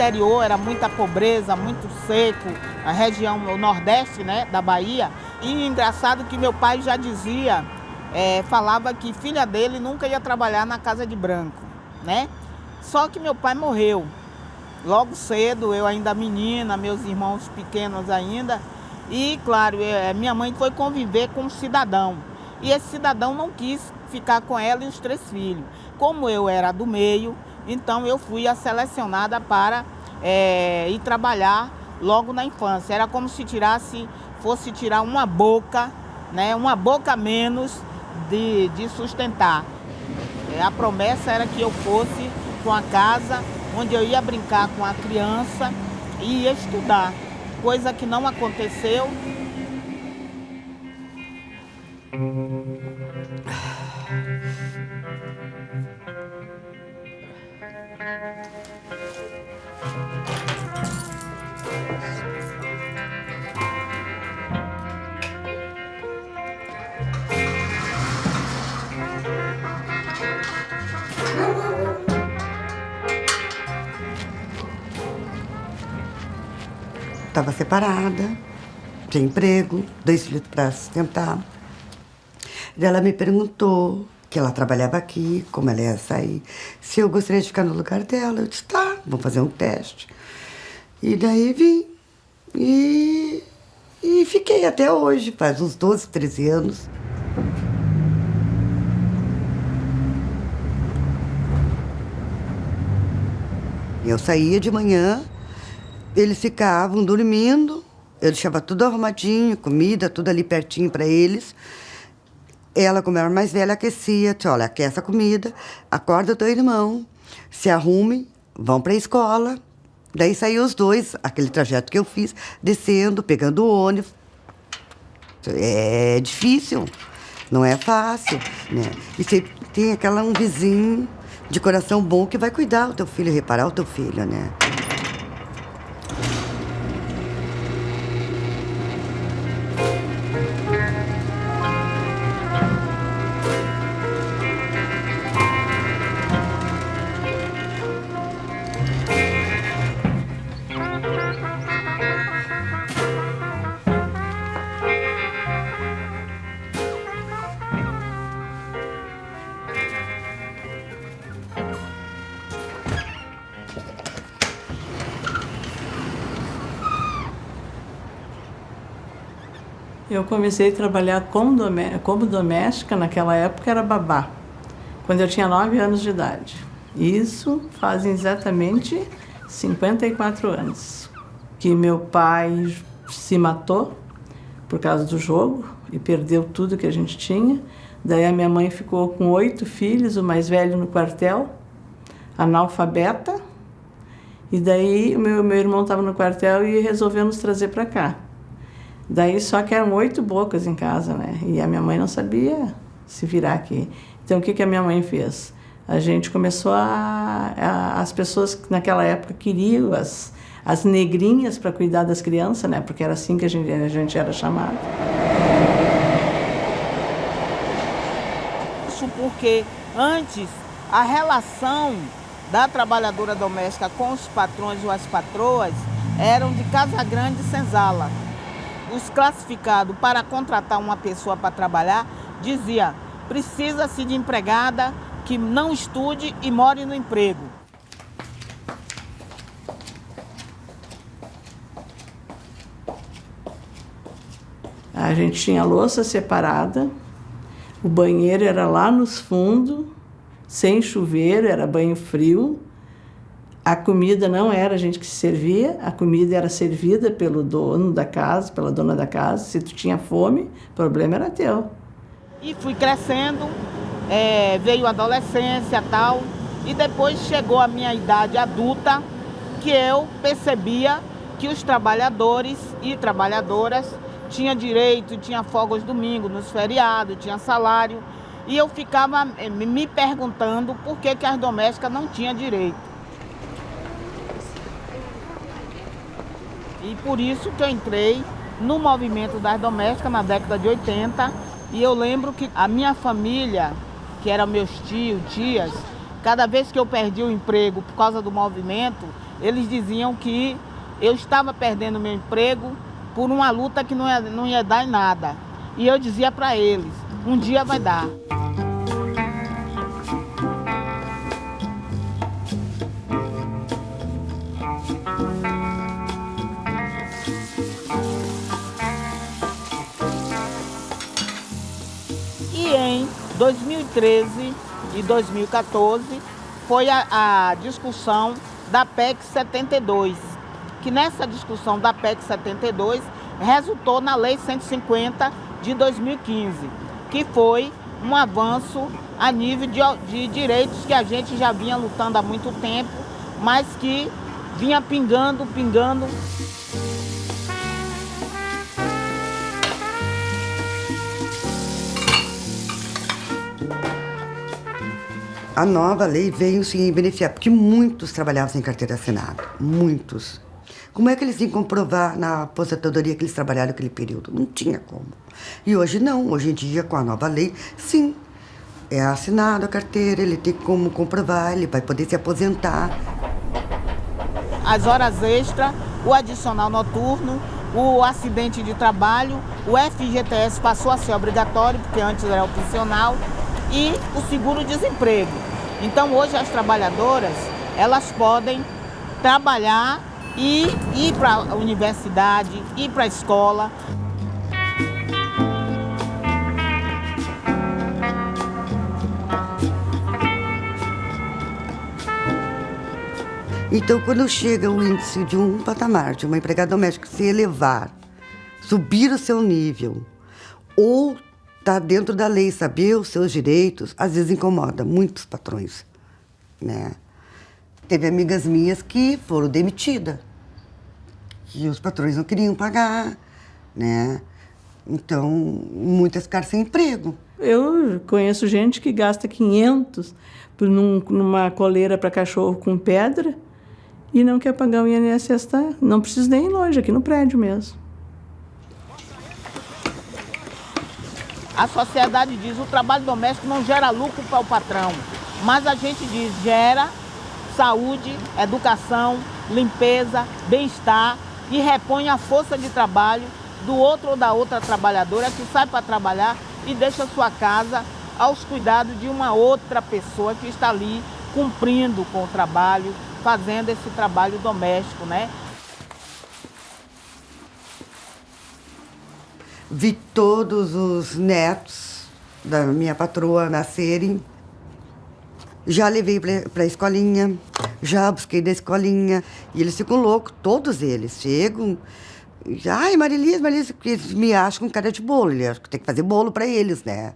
interior era muita pobreza, muito seco, a região, o nordeste, né, da Bahia. E engraçado que meu pai já dizia, falava que filha dele nunca ia trabalhar na casa de branco, né? Só que meu pai morreu logo cedo, eu ainda menina, meus irmãos pequenos ainda. E, claro, minha mãe foi conviver com um cidadão. E esse cidadão não quis ficar com ela e os 3 filhos. Como eu era do meio, então eu fui a selecionada para ir trabalhar logo na infância. Era como se fosse tirar uma boca, né, uma boca a menos de sustentar. A promessa era que eu fosse com a casa onde eu ia brincar com a criança e ia estudar, coisa que não aconteceu. Estava separada, tinha emprego, 2 filhos para sustentar. E ela me perguntou que ela trabalhava aqui, como ela ia sair, se eu gostaria de ficar no lugar dela. Eu disse, tá, vamos fazer um teste. E daí vim. E fiquei até hoje, faz uns 12, 13 anos. Eu saía de manhã, eles ficavam dormindo, eu deixava tudo arrumadinho, comida, tudo ali pertinho para eles. Ela, como era mais velha, aquecia, disse, olha, aquece a comida, acorda o teu irmão, se arrume, vão para a escola. Daí saíam os 2, aquele trajeto que eu fiz, descendo, pegando o ônibus. É difícil, não é fácil, né? E você tem um vizinho de coração bom que vai cuidar do teu filho, reparar o teu filho, né? Eu comecei a trabalhar como doméstica, naquela época era babá, quando eu tinha 9 anos de idade. Isso fazem exatamente 54 anos. Que meu pai se matou por causa do jogo e perdeu tudo que a gente tinha. Daí a minha mãe ficou com 8 filhos, o mais velho no quartel, analfabeta. E daí o meu irmão estava no quartel e resolveu nos trazer para cá. Daí só que eram 8 bocas em casa, né? E a minha mãe não sabia se virar aqui. Então o que a minha mãe fez? A gente começou as pessoas que naquela época queriam as negrinhas para cuidar das crianças, né? Porque era assim que a gente era chamado. Isso porque antes a relação da trabalhadora doméstica com os patrões ou as patroas eram de casa grande e senzala. Os classificados para contratar uma pessoa para trabalhar dizia: precisa-se de empregada que não estude e more no emprego. A gente tinha louça separada, o banheiro era lá nos fundos, sem chuveiro, era banho frio. A comida não era a gente que se servia, a comida era servida pelo dono da casa, pela dona da casa. Se tu tinha fome, o problema era teu. E fui crescendo, veio a adolescência e tal, e depois chegou a minha idade adulta, que eu percebia que os trabalhadores e trabalhadoras tinham direito, tinha folga aos domingos, nos feriados, tinha salário, e eu ficava me perguntando por que as domésticas não tinham direito. E por isso que eu entrei no movimento das domésticas na década de 80. E eu lembro que a minha família, que eram meus tios, tias, cada vez que eu perdi o emprego por causa do movimento, eles diziam que eu estava perdendo meu emprego por uma luta que não ia dar em nada. E eu dizia para eles, um dia vai dar. E em 2013 e 2014 foi a discussão da PEC 72, que nessa discussão da PEC 72 resultou na Lei 150 de 2015, que foi um avanço a nível de direitos que a gente já vinha lutando há muito tempo, mas que vinha pingando. A nova lei veio sim beneficiar, porque muitos trabalhavam sem carteira assinada, muitos. Como é que eles iam comprovar na aposentadoria que eles trabalharam aquele período? Não tinha como. E hoje não, hoje em dia com a nova lei, sim, é assinado a carteira, ele tem como comprovar, ele vai poder se aposentar. As horas extras, o adicional noturno, o acidente de trabalho, o FGTS passou a ser obrigatório, porque antes era opcional, e o seguro-desemprego. Então, hoje as trabalhadoras, elas podem trabalhar e ir para a universidade, ir para a escola. Então, quando chega o índice de um patamar, de uma empregada doméstica se elevar, subir o seu nível, ou estar dentro da lei, saber os seus direitos, às vezes incomoda muitos patrões, né? Teve amigas minhas que foram demitidas, que os patrões não queriam pagar, né? Então, muitas ficaram sem emprego. Eu conheço gente que gasta 500 numa coleira para cachorro com pedra e não quer pagar o INSS, tá? Não precisa nem ir longe, aqui no prédio mesmo. A sociedade diz que o trabalho doméstico não gera lucro para o patrão, mas a gente diz gera saúde, educação, limpeza, bem-estar e repõe a força de trabalho do outro ou da outra trabalhadora que sai para trabalhar e deixa sua casa aos cuidados de uma outra pessoa que está ali cumprindo com o trabalho, fazendo esse trabalho doméstico, né? Vi todos os netos da minha patroa nascerem. Já levei para a escolinha, já busquei da escolinha. E eles ficam loucos, todos eles chegam. Ai, Marilisa, porque eles me acham com cara de bolo. Eles acham que tem que fazer bolo para eles, né?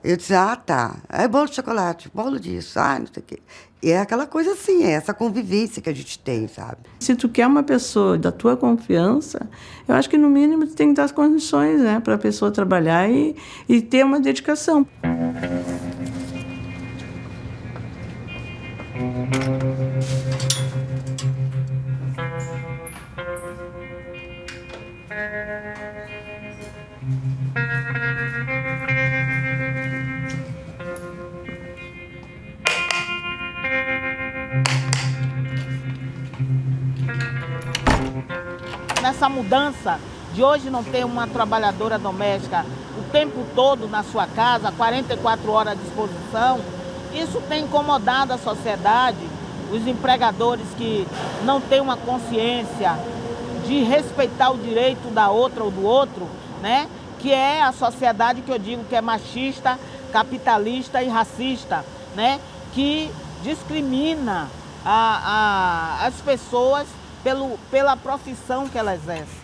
Eu disse, tá. É bolo de chocolate, bolo disso, não sei o quê. E é aquela coisa assim, é essa convivência que a gente tem, sabe? Se tu quer uma pessoa da tua confiança, eu acho que no mínimo tu tem que dar as condições, né, para a pessoa trabalhar e ter uma dedicação. Nessa mudança de hoje não ter uma trabalhadora doméstica o tempo todo na sua casa, 44 horas à disposição, isso tem incomodado a sociedade, os empregadores que não têm uma consciência de respeitar o direito da outra ou do outro, né? Que é a sociedade que eu digo que é machista, capitalista e racista, né? Que discrimina as pessoas pela profissão que ela exerce.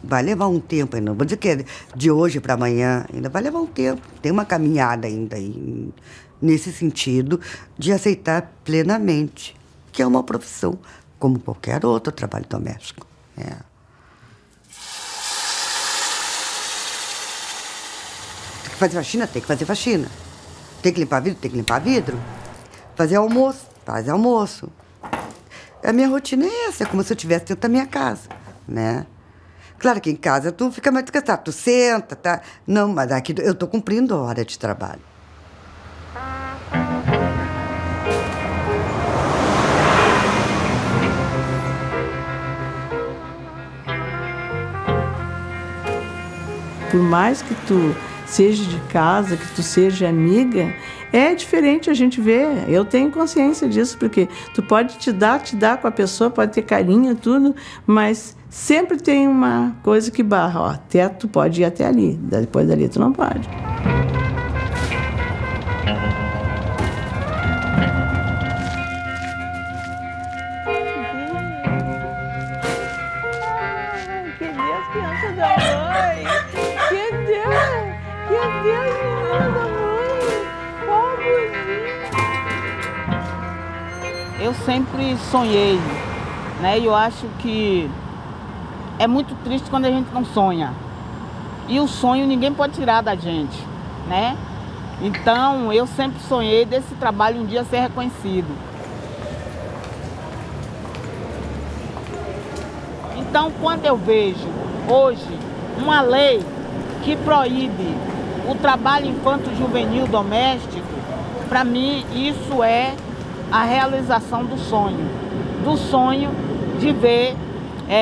Vai levar um tempo ainda, não vou dizer que é de hoje para amanhã, ainda vai levar um tempo. Tem uma caminhada ainda aí, nesse sentido de aceitar plenamente que é uma profissão, como qualquer outro trabalho doméstico. Tem que fazer faxina? Tem que fazer faxina. Tem que limpar vidro? Tem que limpar vidro. Fazer almoço? Faz almoço. A minha rotina é essa, é como se eu estivesse dentro da minha casa, né? Claro que em casa tu fica mais descansado, tu senta, tá? Não, mas aqui eu tô cumprindo a hora de trabalho. por mais que tu seja de casa, que tu seja amiga, é diferente a gente ver. Eu tenho consciência disso, porque tu pode te dar com a pessoa, pode ter carinho, tudo, mas sempre tem uma coisa que barra. Ó, até tu pode ir até ali, depois dali tu não pode. Cadê as crianças da mãe? Cadê as meninas da mãe? Eu sempre sonhei, né? E eu acho que é muito triste quando a gente não sonha. E o sonho ninguém pode tirar da gente, né? Então, eu sempre sonhei desse trabalho um dia ser reconhecido. Então, quando eu vejo hoje uma lei que proíbe o trabalho infanto-juvenil doméstico, para mim isso é a realização do sonho de ver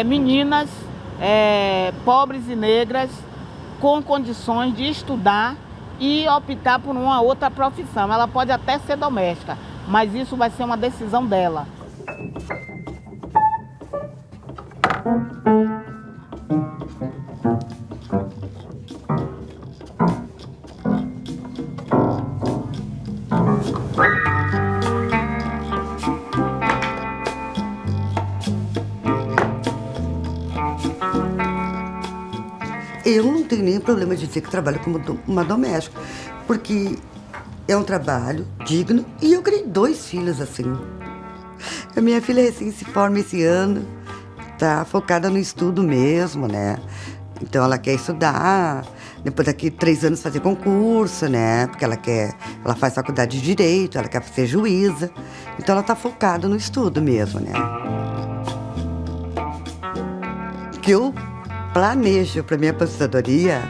meninas pobres e negras com condições de estudar e optar por uma outra profissão. Ela pode até ser doméstica, mas isso vai ser uma decisão dela. Eu não tenho nenhum problema de dizer que trabalho como uma doméstica, porque é um trabalho digno e eu criei 2 filhos assim. A minha filha recém se forma esse ano, tá focada no estudo mesmo, né? Então ela quer estudar, depois daqui 3 anos fazer concurso, né? Porque ela faz faculdade de Direito, ela quer ser juíza. Então ela tá focada no estudo mesmo, né? O que eu planejo para minha aposentadoria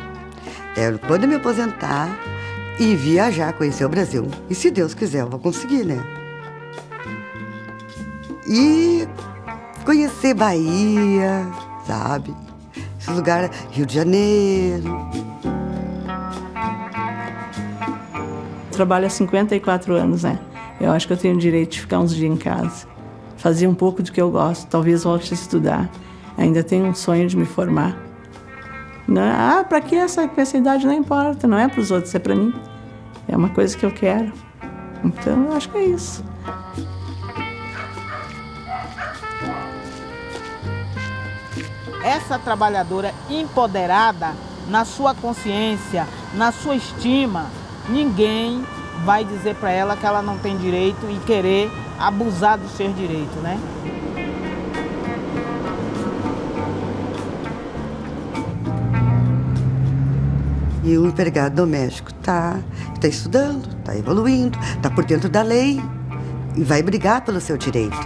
é quando eu me aposentar e viajar, conhecer o Brasil. E se Deus quiser, eu vou conseguir, né? E conhecer Bahia, sabe? Esse lugar, Rio de Janeiro. Trabalho há 54 anos, né? Eu acho que eu tenho o direito de ficar uns dias em casa. Fazer um pouco do que eu gosto, talvez volte a estudar. Ainda tenho um sonho de me formar. Não, para que essa idade não importa, não é para os outros, é para mim. É uma coisa que eu quero. Então, eu acho que é isso. Essa trabalhadora empoderada, na sua consciência, na sua estima, ninguém vai dizer para ela que ela não tem direito e querer abusar do seu direito, né? E o empregado doméstico tá estudando, tá evoluindo, tá por dentro da lei e vai brigar pelo seu direito.